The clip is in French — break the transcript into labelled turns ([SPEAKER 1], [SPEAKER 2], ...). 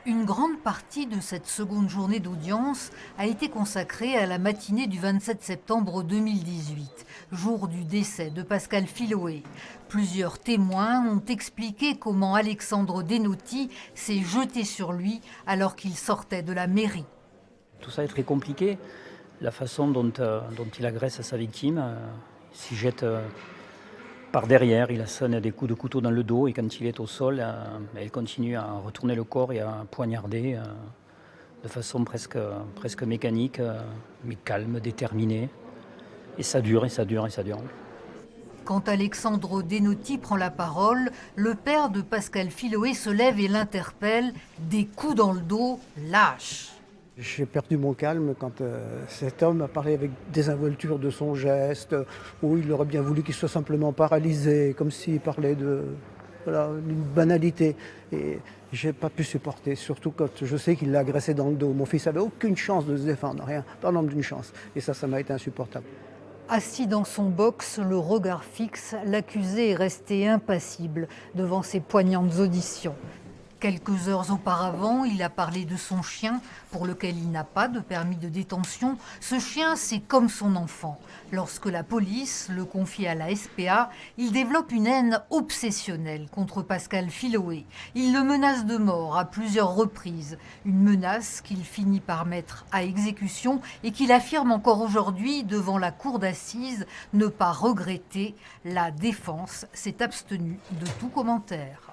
[SPEAKER 1] Une grande partie de cette seconde journée d'audience a été consacrée à la matinée du 27 septembre 2018, jour du décès de Pascal Filoé. Plusieurs témoins ont expliqué comment Alexandre Denotti s'est jeté sur lui alors qu'il sortait de la mairie.
[SPEAKER 2] Tout ça est très compliqué. La façon dont il agresse sa victime, il s'y jette par derrière, il assène des coups de couteau dans le dos et quand il est au sol, il continue à retourner le corps et à poignarder de façon presque mécanique, mais calme, déterminée. Et ça dure, et ça dure, et ça dure.
[SPEAKER 1] Quand Alexandre Denotti prend la parole, le père de Pascal Filoé se lève et l'interpelle. Des coups dans le dos, lâche.
[SPEAKER 3] J'ai perdu mon calme quand cet homme a parlé avec désinvolture de son geste, où il aurait bien voulu qu'il soit simplement paralysé, comme s'il parlait d'une banalité. Et j'ai pas pu supporter, surtout quand je sais qu'il l'a agressé dans le dos. Mon fils avait aucune chance de se défendre, rien, pas l'ombre d'une chance. Et ça m'a été insupportable.
[SPEAKER 1] Assis dans son box, le regard fixe, l'accusé est resté impassible devant ces poignantes auditions. Quelques heures auparavant, il a parlé de son chien, pour lequel il n'a pas de permis de détention. Ce chien, c'est comme son enfant. Lorsque la police le confie à la SPA, il développe une haine obsessionnelle contre Pascal Filoé. Il le menace de mort à plusieurs reprises. Une menace qu'il finit par mettre à exécution et qu'il affirme encore aujourd'hui devant la cour d'assises ne pas regretter. La défense s'est abstenue de tout commentaire.